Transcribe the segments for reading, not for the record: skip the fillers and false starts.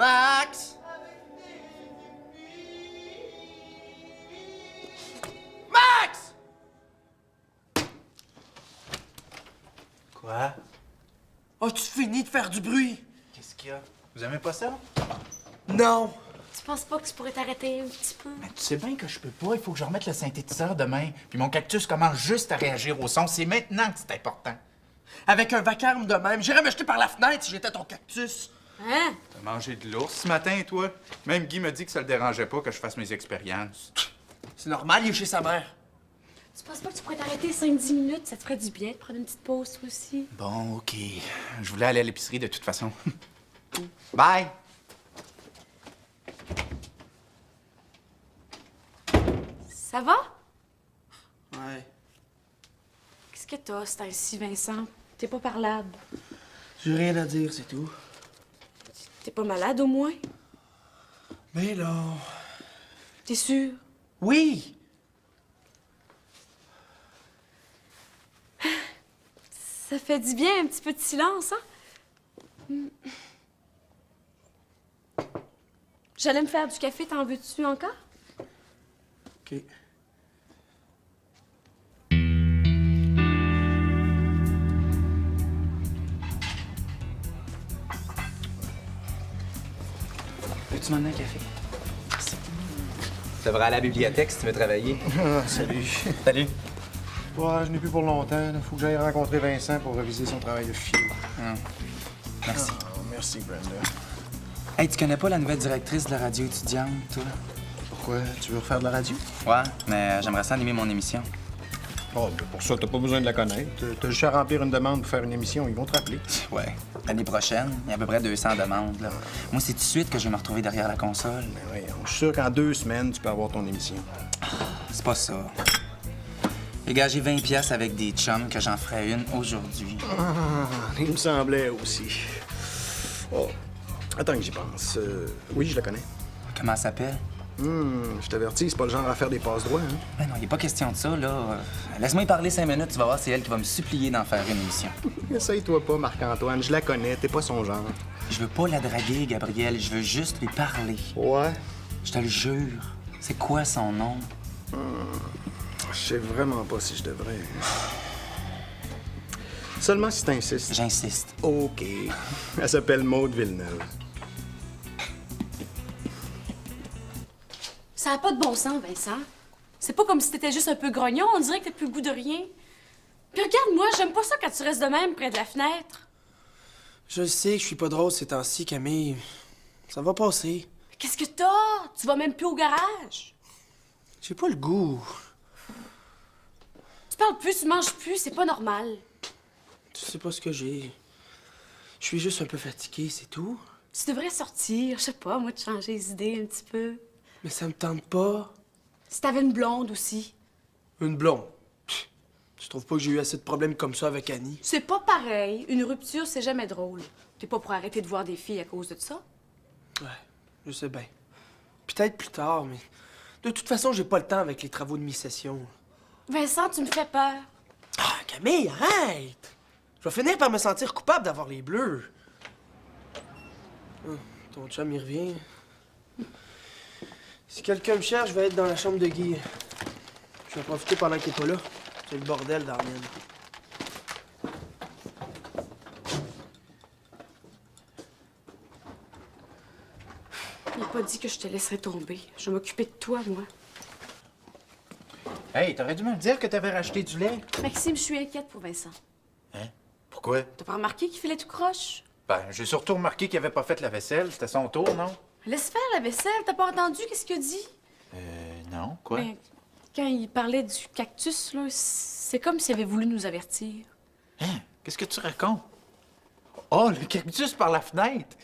Max! Max! Quoi? As-tu fini de faire du bruit? Qu'est-ce qu'il y a? Vous aimez pas ça? Non! Tu penses pas que tu pourrais t'arrêter un petit peu? Mais tu sais bien que je peux pas. Il faut que je remette le synthétiseur demain. Puis mon cactus commence juste à réagir au son. C'est maintenant que c'est important. Avec un vacarme de même, j'irais me jeter par la fenêtre si j'étais ton cactus. Hein? T'as mangé de l'ours ce matin, toi? Même Guy me dit que ça le dérangeait pas que je fasse mes expériences. C'est normal, il est chez sa mère. Tu penses pas que tu pourrais t'arrêter 5-10 minutes? Ça te ferait du bien de prendre une petite pause, toi aussi. Bon, OK. Je voulais aller à l'épicerie de toute façon. Bye! Ça va? Ouais. Qu'est-ce que t'as, c'est ainsi, Vincent? T'es pas parlable. J'ai rien à dire, c'est tout. T'es pas malade, au moins? Mais là... T'es sûr? Oui! Ça fait du bien, un petit peu de silence, hein? J'allais me faire du café, t'en veux-tu encore? OK. Peux-tu m'emmener un café? Tu devrais aller à la bibliothèque si tu veux travailler. Ah, salut. Salut. Ouais, je n'ai plus pour longtemps. Il faut que j'aille rencontrer Vincent pour réviser son travail de philo. Merci. Ah, merci, Brenda. Hey, tu connais pas la nouvelle directrice de la radio étudiante, toi? Pourquoi? Tu veux refaire de la radio? Ouais, mais j'aimerais ça animer mon émission. Oh, ben pour ça, t'as pas besoin de la connaître. T'as juste à remplir une demande pour faire une émission. Ils vont te rappeler. Ouais. L'année prochaine, il y a à peu près 200 demandes, là. Moi, c'est tout de suite que je vais me retrouver derrière la console. Ben voyons, je suis sûr qu'en 2 semaines, tu peux avoir ton émission. C'est pas ça. J'ai gagé 20 pièces avec des chums que j'en ferais une aujourd'hui. Ah, il me semblait aussi. Oh, attends que j'y pense. Oui, je la connais. Comment ça s'appelle? Je t'avertis, c'est pas le genre à faire des passes droits, hein? Ben non, il est pas question de ça, là. Laisse-moi y parler 5 minutes, tu vas voir, c'est elle qui va me supplier d'en faire une émission. Essaye-toi pas, Marc-Antoine. Je la connais, t'es pas son genre. Je veux pas la draguer, Gabriel. Je veux juste lui parler. Ouais? Je te le jure. C'est quoi son nom? Je sais vraiment pas si je devrais. Seulement si t'insistes. J'insiste. OK. Elle s'appelle Maude Villeneuve. Ça a pas de bon sens, Vincent. C'est pas comme si t'étais juste un peu grognon, on dirait que t'as plus le goût de rien. Puis regarde-moi, j'aime pas ça quand tu restes de même près de la fenêtre. Je sais que je suis pas drôle ces temps-ci, Camille. Ça va passer. Qu'est-ce que t'as? Tu vas même plus au garage. J'ai pas le goût. Tu parles plus, tu manges plus, c'est pas normal. Tu sais pas ce que j'ai. Je suis juste un peu fatigué, c'est tout. Tu devrais sortir, je sais pas, moi, de changer les idées un petit peu. Mais ça me tente pas. Si t'avais une blonde aussi. Une blonde. Pff, tu trouves pas que j'ai eu assez de problèmes comme ça avec Annie? C'est pas pareil. Une rupture, c'est jamais drôle. T'es pas pour arrêter de voir des filles à cause de ça? Ouais, je sais bien. Peut-être plus tard, mais de toute façon, j'ai pas le temps avec les travaux de mi-session. Vincent, tu me fais peur. Ah, Camille, arrête! Je vais finir par me sentir coupable d'avoir les bleus. Ah, ton chum, il revient. Si quelqu'un me cherche, je vais être dans la chambre de Guy. Je vais profiter pendant qu'il est pas là. C'est le bordel dans la mienne. Il m'a pas dit que je te laisserais tomber. Je vais m'occuper de toi, moi. Hey, t'aurais dû me dire que t'avais racheté du lait. Maxime, je suis inquiète pour Vincent. Hein? Pourquoi? T'as pas remarqué qu'il filait tout croche? Ben, j'ai surtout remarqué qu'il avait pas fait la vaisselle. C'était son tour, non? Laisse faire la vaisselle. T'as pas entendu qu'est-ce qu'il a dit? Non. Quoi? Ben, quand il parlait du cactus, là, c'est comme s'il avait voulu nous avertir. Hein? Qu'est-ce que tu racontes? Oh, le cactus par la fenêtre!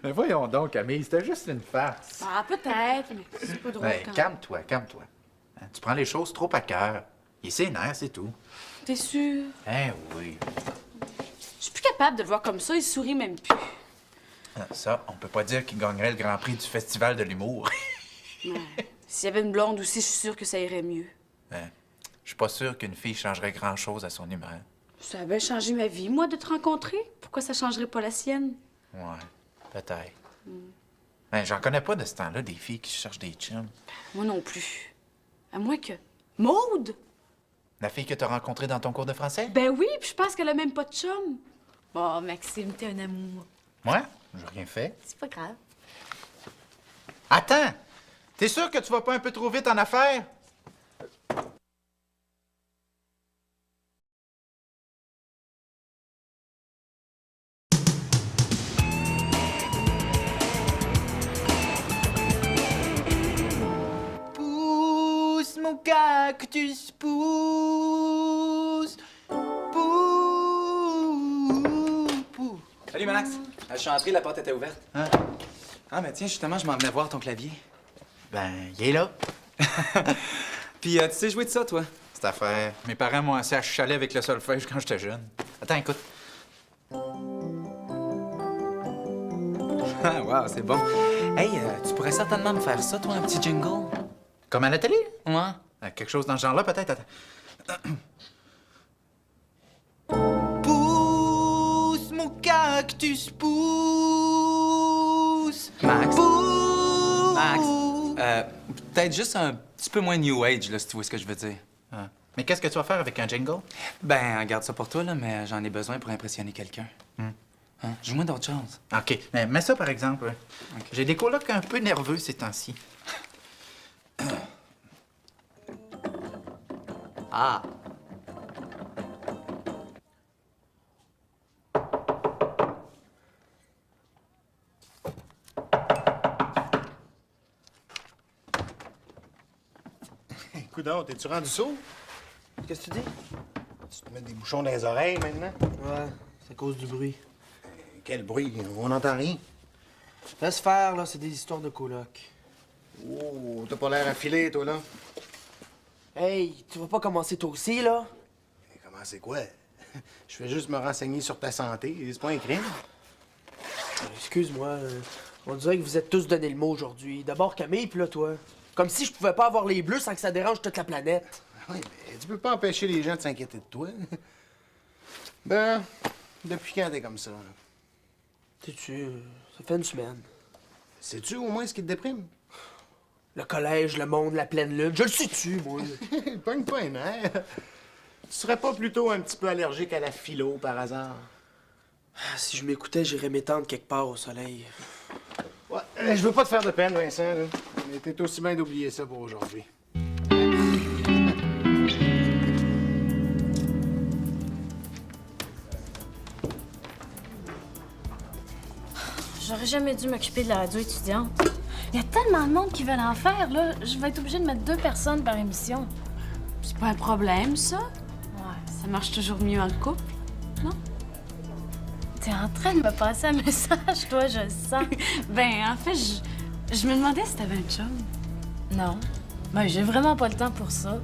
Mais voyons donc, Camille, c'était juste une farce. Ah, peut-être, mais c'est pas drôle Ben, quand même. calme-toi, calme-toi. Hein, tu prends les choses trop à cœur. Il est sénère, c'est tout. T'es sûr? Hein, oui. Je suis plus capable de le voir comme ça, il sourit même plus. Ah, ça, on peut pas dire qu'il gagnerait le Grand Prix du Festival de l'humour. Ouais. S'il y avait une blonde aussi, je suis sûre que ça irait mieux. Hein, je suis pas sûr qu'une fille changerait grand-chose à son humeur. Ça a bien changé ma vie, moi, de te rencontrer. Pourquoi ça changerait pas la sienne? Ouais, peut-être. Ben, j'en connais pas de ce temps-là, des filles qui cherchent des chums. Moi non plus. À moins que... Maude! La fille que t'as rencontrée dans ton cours de français? Ben oui, puis je pense qu'elle a même pas de chum. Bon, Maxime, t'es un amour. Moi? J'ai rien fait. C'est pas grave. Attends! T'es sûr que tu vas pas un peu trop vite en affaires? Pousse, mon cactus, pousse! Pousse! Salut, Max. Je suis entré, la porte était ouverte. Hein? Ah, mais tiens, justement, je m'en venais voir ton clavier. Ben, il est là. Puis, tu sais jouer de ça, toi? Cette affaire. Mes parents m'ont assis à chalet avec le solfège quand j'étais jeune. Attends, écoute. Ah, wow, c'est bon. Hey, tu pourrais certainement me faire ça, toi, un petit jingle? Comme à la télé? Ouais. Quelque chose dans ce genre-là, peut-être? Attends. Pousse, mon cactus, pousse! Max? Pousse! Max? Peut-être juste un petit peu moins New Age, là, si tu vois ce que je veux dire. Ah. Mais qu'est-ce que tu vas faire avec un jingle? Ben, garde ça pour toi, là, mais j'en ai besoin pour impressionner quelqu'un. Hein? Joue-moi d'autres choses. OK. Mets ça, par exemple. OK. J'ai des colocs un peu nerveux ces temps-ci. Ah! Coudon, t'es-tu rendu sourd? Qu'est-ce que tu dis? Tu te mets des bouchons dans les oreilles maintenant? Ouais, c'est à cause du bruit. Quel bruit? On n'entend rien. Laisse faire, là, c'est des histoires de coloc. Oh, t'as pas l'air affilé, toi, là. Hey, tu vas pas commencer toi aussi, là? Mais comment c'est quoi? Je fais juste me renseigner sur ta santé. C'est pas un crime. Excuse-moi, on dirait que vous êtes tous donné le mot aujourd'hui. D'abord Camille, puis là, toi. Comme si je pouvais pas avoir les bleus sans que ça dérange toute la planète. Oui, mais tu peux pas empêcher les gens de s'inquiéter de toi. Ben, depuis quand t'es comme ça? Sais-tu, ça fait une semaine. Sais-tu au moins ce qui te déprime? Le collège, le monde, la pleine lune, je le sais-tu, moi. Pogne pas un air. Tu serais pas plutôt un petit peu allergique à la philo, par hasard? Si je m'écoutais, j'irais m'étendre quelque part au soleil. Ouais, je veux pas te faire de peine, Vincent, là. Mais t'es aussi bien d'oublier ça pour aujourd'hui. J'aurais jamais dû m'occuper de la radio étudiante. Il y a tellement de monde qui veulent en faire, là. Je vais être obligée de mettre 2 personnes par émission. C'est pas un problème, ça. Ouais. Ça marche toujours mieux en couple. T'es en train de me passer un message, toi, je le sens. Ben, en fait, je me demandais si t'avais un chum. Non. Ben, j'ai vraiment pas le temps pour ça.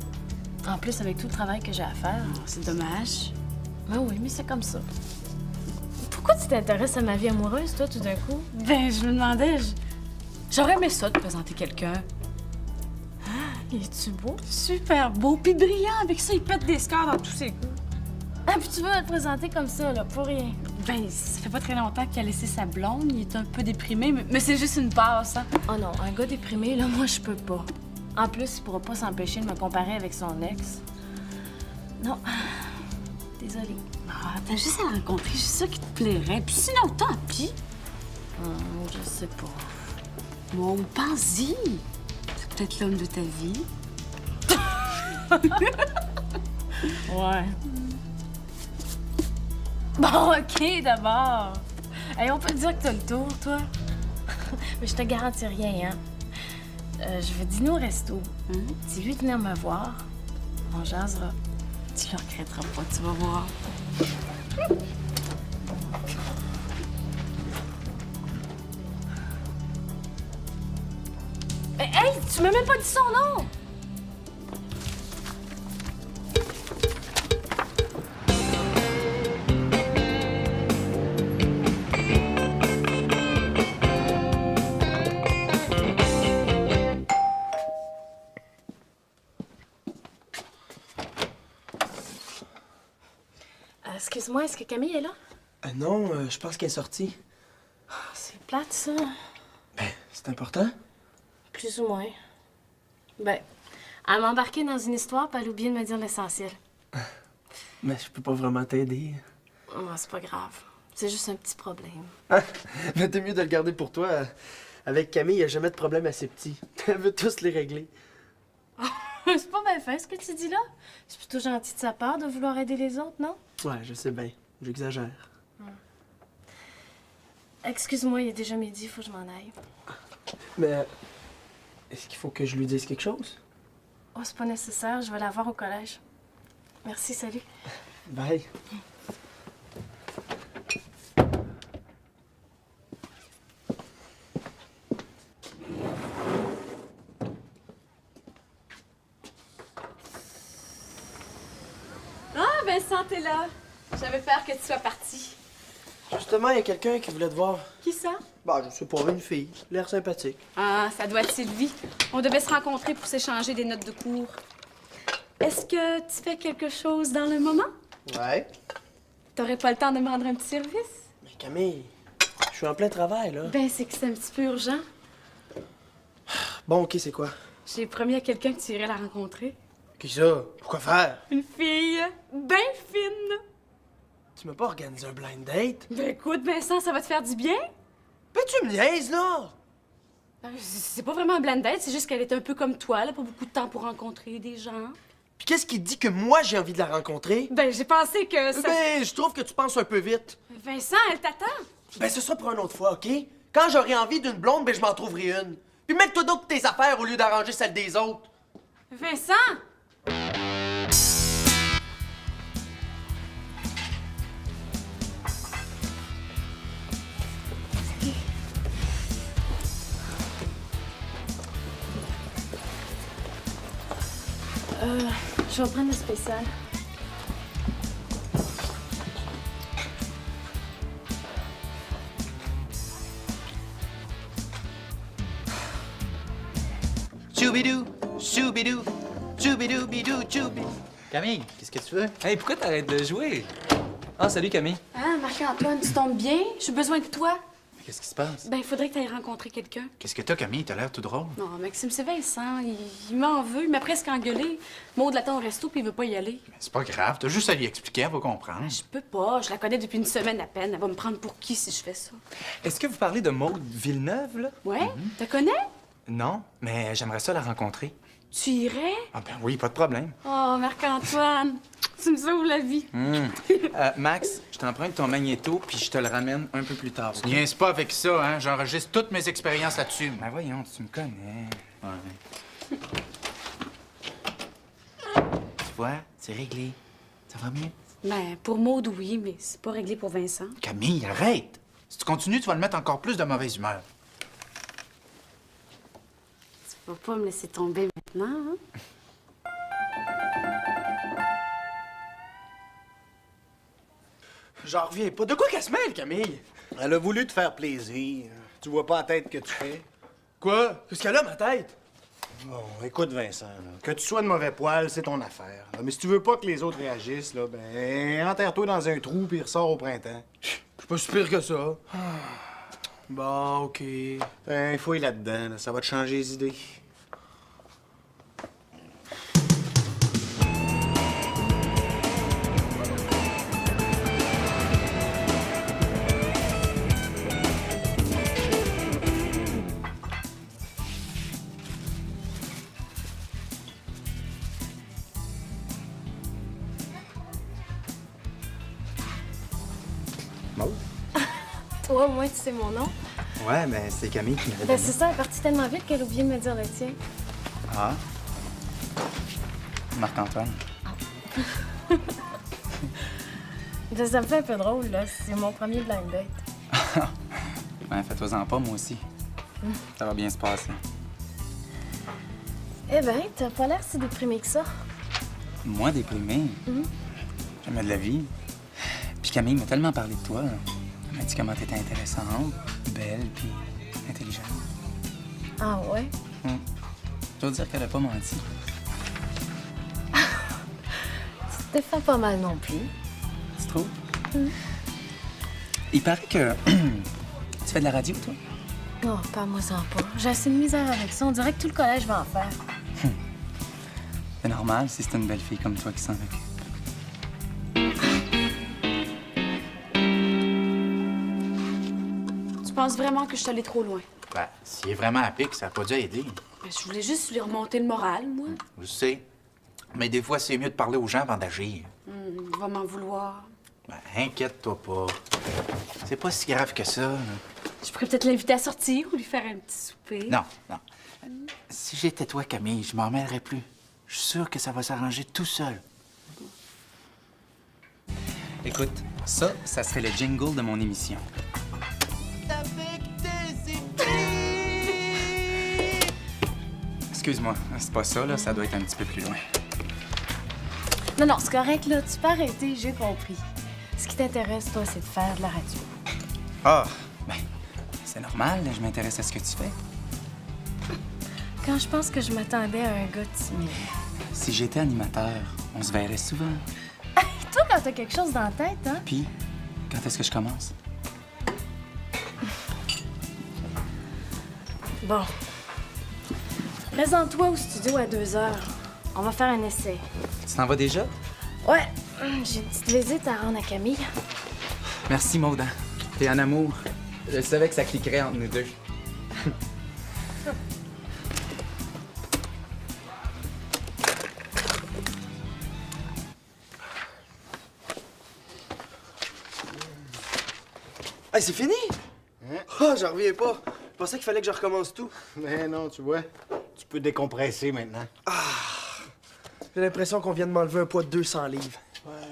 En plus, avec tout le travail que j'ai à faire. Oh, c'est dommage. Ben oui, mais c'est comme ça. Pourquoi tu t'intéresses à ma vie amoureuse, toi, tout d'un coup? Ben, je me demandais, j'aurais aimé ça de présenter quelqu'un. Es-tu beau? Super beau, puis brillant. Avec ça, il pète des scores dans tous ses coups. Ah, puis tu veux me le présenter comme ça, là, pour rien. Ben, ça fait pas très longtemps qu'il a laissé sa blonde. Il est un peu déprimé, mais c'est juste une passe, hein. Oh non, un gars déprimé, là, moi, je peux pas. En plus, il pourra pas s'empêcher de me comparer avec son ex. Non. Désolée. Ah, t'as juste à le rencontrer, je suis sûre qu'il te plairait. Puis sinon, tant pis. Je sais pas. Bon, pense-y. C'est peut-être l'homme de ta vie. Ouais. Bon, OK, d'abord. Hey, on peut dire que t'as le tour, toi. Mais je te garantis rien, hein. Je vais dîner au resto. Dis-lui de venir me voir. On jasera. Tu le regretteras pas, tu vas voir. Hey, tu m'as même pas dit son nom! Excuse-moi, est-ce que Camille est là? Non, je pense qu'elle est sortie. C'est plate, ça. C'est important? Plus ou moins. Ben, elle m'a embarqué dans une histoire, puis elle a oublié de me dire l'essentiel. Mais je peux pas vraiment t'aider. Oh, c'est pas grave. C'est juste un petit problème. Mais t'es mieux de le garder pour toi. Avec Camille, il n'y a jamais de problème assez petit. Elle veut tous les régler. C'est pas bien fait, ce que tu dis là. C'est plutôt gentil de sa part de vouloir aider les autres, non? Ouais, je sais bien. J'exagère. Excuse-moi, il est déjà midi, faut que je m'en aille. Mais est-ce qu'il faut que je lui dise quelque chose? Oh, c'est pas nécessaire, je vais la voir au collège. Merci, salut. Bye. Ah, Vincent, t'es là. J'avais peur que tu sois parti. Justement, il y a quelqu'un qui voulait te voir. Qui ça? Bah, je sais pas, une fille. L'air sympathique. Ah, ça doit être Sylvie. On devait se rencontrer pour s'échanger des notes de cours. Est-ce que tu fais quelque chose dans le moment? Ouais. T'aurais pas le temps de me rendre un petit service? Mais Camille, je suis en plein travail, là. Ben, c'est que c'est un petit peu urgent. Bon, OK, c'est quoi? J'ai promis à quelqu'un que tu irais la rencontrer. Qui ça? Pourquoi faire? Une fille bien fine. Tu m'as pas organisé un blind date? Ben écoute, Vincent, ça va te faire du bien? Ben, tu me niaises, là! Ben, c'est pas vraiment un blind date, c'est juste qu'elle est un peu comme toi, elle a pas beaucoup de temps pour rencontrer des gens. Puis qu'est-ce qui te dit que moi, j'ai envie de la rencontrer? Ben, j'ai pensé que ça... Ben, je trouve que tu penses un peu vite. Vincent, elle t'attend. Ben, ce sera pour une autre fois, OK? Quand j'aurai envie d'une blonde, ben, je m'en trouverai une. Puis mets-toi d'autres tes affaires au lieu d'arranger celles des autres. Vincent! Je vais prendre le spécial. Choubidou, choubidou, choubidou, bidou, choubidou. Camille, qu'est-ce que tu veux? Hey, pourquoi t'arrêtes de jouer? Ah, salut Camille. Ah, Marc-Antoine, tu tombes bien? J'ai besoin de toi. Qu'est-ce qui se passe? Ben, il faudrait que tu ailles rencontrer quelqu'un. Qu'est-ce que t'as, Camille? T'as l'air tout drôle. Non, Maxime, c'est Vincent. Il m'en veut. Il m'a presque engueulé. Maud l'attend au resto puis il veut pas y aller. Mais c'est pas grave, t'as juste à lui expliquer, elle va comprendre. Je peux pas. Je la connais depuis une semaine à peine. Elle va me prendre pour qui si je fais ça? Est-ce que vous parlez de Maude Villeneuve, là? Ouais? Te connais? Non, mais j'aimerais ça la rencontrer. Tu irais? Ah ben oui, pas de problème. Oh, Marc-Antoine, tu me sauves la vie. Max, je t'emprunte ton magnéto, puis je te le ramène un peu plus tard. ok? Niaise pas avec ça, hein. J'enregistre toutes mes expériences là-dessus. Ben voyons, tu me connais. Ouais. Tu vois, c'est réglé. Ça va mieux? Ben, pour Maud, oui, mais c'est pas réglé pour Vincent. Camille, arrête! Si tu continues, tu vas le mettre encore plus de mauvaise humeur. Tu vas pas me laisser tomber maintenant, hein? J'en reviens pas. De quoi qu'elle se mêle, Camille? Elle a voulu te faire plaisir. Tu vois pas la tête que tu fais? Quoi? Qu'est-ce qu'elle a, ma tête? Bon, écoute, Vincent, là, que tu sois de mauvais poil, c'est ton affaire. là. Mais si tu veux pas que les autres réagissent, là, ben, enterre-toi dans un trou puis ressors au printemps. Je suis pas si pire que ça. Bon, OK. Ben, fouille là-dedans, là, ça va te changer les idées. Maude? Toi, au moins, tu sais mon nom. Ouais, mais c'est Camille qui m'avait Ben, donné. c'est ça, elle est partie tellement vite qu'elle a oublié de me dire le tien. Ah? Marc-Antoine. Ben, ça me fait un peu drôle, là. C'est mon premier blind date. Ouais, fais-toi-en pas, moi aussi. Ça va bien se passer. Eh ben, t'as pas l'air si déprimé que ça. Moi, déprimé. J'aimais de la vie. Puis Camille m'a tellement parlé de toi. Elle m'a dit comment t'étais intéressante, belle, puis intelligente. Ah ouais? Je dois dire qu'elle a pas menti. Tu te fais pas mal non plus. Tu trouves? Il paraît que... tu fais de la radio, toi? Non, parle-moi-en pas. J'ai assez de misère avec ça. On dirait que tout le collège va en faire. C'est normal si c'est une belle fille comme toi qui s'en occupe. Tu penses vraiment que je suis allée trop loin? Ben, s'il est vraiment à pic, ça n'a pas dû aider. Ben, je voulais juste lui remonter le moral, moi. Je sais. Mais des fois, c'est mieux de parler aux gens avant d'agir. Il va m'en vouloir. Ben, inquiète-toi pas. C'est pas si grave que ça. Là. Je pourrais peut-être l'inviter à sortir ou lui faire un petit souper. Non, non. Si j'étais toi, Camille, je m'en mêlerais plus. Je suis sûr que ça va s'arranger tout seul. Écoute, ça serait le jingle de mon émission. Excuse-moi, c'est pas ça, là. Ça doit être un petit peu plus loin. Non, non, c'est correct, là. Tu peux arrêter, j'ai compris. Ce qui t'intéresse, toi, c'est de faire de la radio. Ah, ben, c'est normal, je m'intéresse à ce que tu fais. Quand je pense que je m'attendais à un gars timide. Si j'étais animateur, on se verrait souvent. Toi, quand t'as quelque chose dans la tête, hein? Puis, quand est-ce que je commence? Bon. Présente-toi au studio à 2h. On va faire un essai. Tu t'en vas déjà? Ouais, j'ai une petite visite à rendre à Camille. Merci, Maud. hein. T'es en amour. Je savais que ça cliquerait entre nous deux. Hey, c'est fini? Hein? Ah, j'en reviens pas. Je pensais qu'il fallait que je recommence tout. Mais non, tu vois, tu peux décompresser maintenant. J'ai l'impression qu'on vient de m'enlever un poids de 200 livres.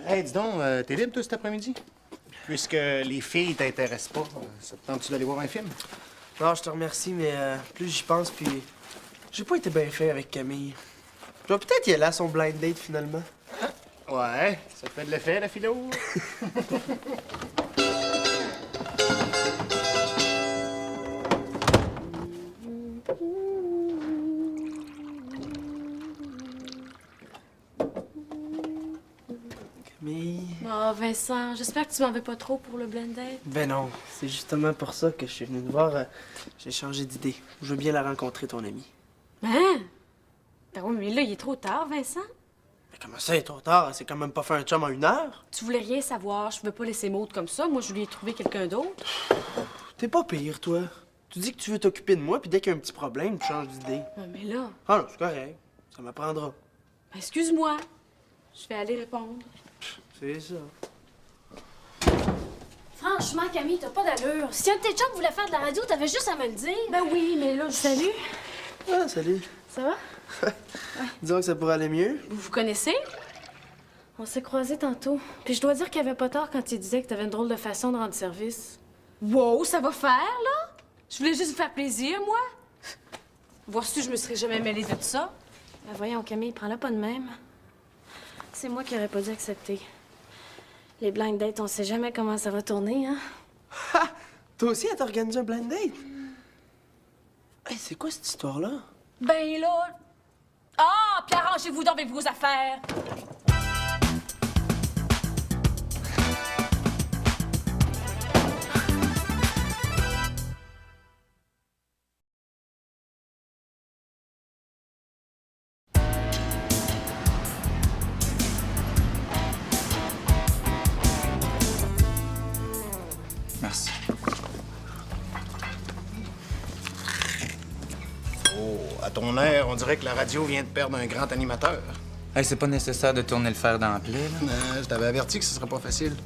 Hey, dis donc, t'es libre, toi, cet après-midi? Puisque les filles t'intéressent pas, ça te tente-tu d'aller voir un film? Non, je te remercie, mais plus j'y pense, puis j'ai pas été bien fait avec Camille. Je vais peut-être y aller à son blind date, finalement. Ouais, ça te fait de l'effet, la philo? Camille... Oh, Vincent, j'espère que tu m'en veux pas trop pour le blind date. Ben non, c'est justement pour ça que je suis venu te voir. J'ai changé d'idée. Je veux bien la rencontrer, ton ami. Hein? Ben oui, mais là, il est trop tard, Vincent. Mais comment ça, il est trop tard? C'est quand même pas fait un chum en 1 heure. Tu voulais rien savoir, je veux pas laisser Maud comme ça. Moi, je lui ai trouvé quelqu'un d'autre. T'es pas pire, toi. Tu dis que tu veux t'occuper de moi, puis dès qu'il y a un petit problème, tu changes d'idée. Ouais, mais là, Ah non, c'est correct. Ça m'apprendra. ben, excuse-moi. Je vais aller répondre. C'est ça. Franchement, Camille, t'as pas d'allure. Si un de tes chums voulait faire de la radio, t'avais juste à me le dire. Ben oui, mais là, Salut, Ah, salut. ça va? Disons que ça pourrait aller mieux. vous vous connaissez? On s'est croisés tantôt. Puis je dois dire qu'il avait pas tort quand il disait que t'avais une drôle de façon de rendre service. Wow, ça va faire, là? Je voulais juste vous faire plaisir, moi. Voir si je me serais jamais mêlée de tout ça. Ben voyons, Camille, prends-la pas de même. C'est moi qui aurais pas dû accepter. Les blind dates, on sait jamais comment ça va tourner, hein? Ha! Toi aussi, elle t'a organisé un blind date? Hey, c'est quoi cette histoire-là? Ben là... Ah, puis arrangez-vous dans avec vos affaires. Merci. Oh, à ton air, on dirait que la radio vient de perdre un grand animateur. Hey, c'est pas nécessaire de tourner le fer dans la plaie, là. Je t'avais averti que ce serait pas facile.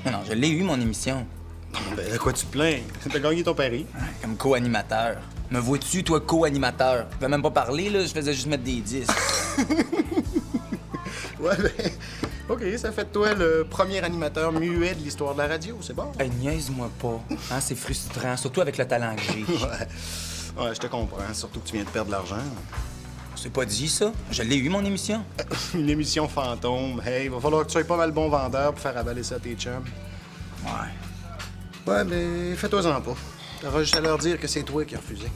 Mais non, je l'ai eu, mon émission. Ben, de quoi tu te plains? T'as gagné ton pari. Comme co-animateur. Me vois-tu, toi, co-animateur? Je pouvais même pas parler, là. Je faisais juste mettre des disques. Ouais, ben, OK, ça fait de toi le premier animateur muet de l'histoire de la radio, c'est bon? Hey, niaise-moi pas. Hein, c'est frustrant, surtout avec le talent que j'ai. Ouais, je te comprends, surtout que tu viens de perdre de l'argent. C'est pas dit, ça. Je l'ai eu, mon émission. Une émission fantôme. Hey, va falloir que tu sois pas mal bon vendeur pour faire avaler ça à tes chums. Ouais. Ouais, mais fais-toi-en pas. T'auras juste à leur dire que c'est toi qui as refusé.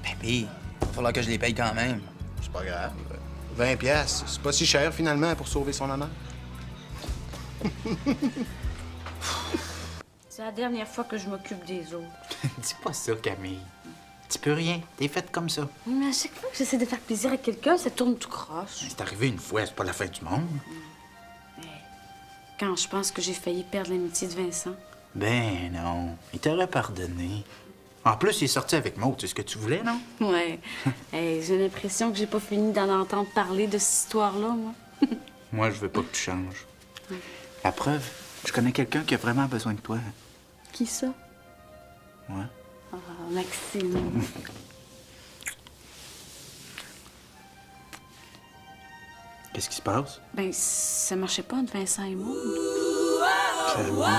Ben, pis, il va falloir que je les paye quand même. C'est pas grave. 20 piastres, c'est pas si cher, finalement, pour sauver son honneur. C'est la dernière fois que je m'occupe des autres. Dis pas ça, Camille. Tu peux rien. T'es faite comme ça. Mais à chaque fois que j'essaie de faire plaisir à quelqu'un, ça tourne tout croche. C'est arrivé une fois, c'est pas la fin du monde. Quand je pense que j'ai failli perdre l'amitié de Vincent. Ben non, il t'aurait pardonné. En plus, il est sorti avec Maud, c'est ce que tu voulais, non? Ouais. Hey, j'ai l'impression que j'ai pas fini d'en entendre parler de cette histoire-là, moi. Moi, je veux pas que tu changes. La preuve, je connais quelqu'un qui a vraiment besoin de toi. Qui ça? Ouais. Ah, Maxime. Qu'est-ce qui se passe? Ben, ça marchait pas entre Vincent et moi.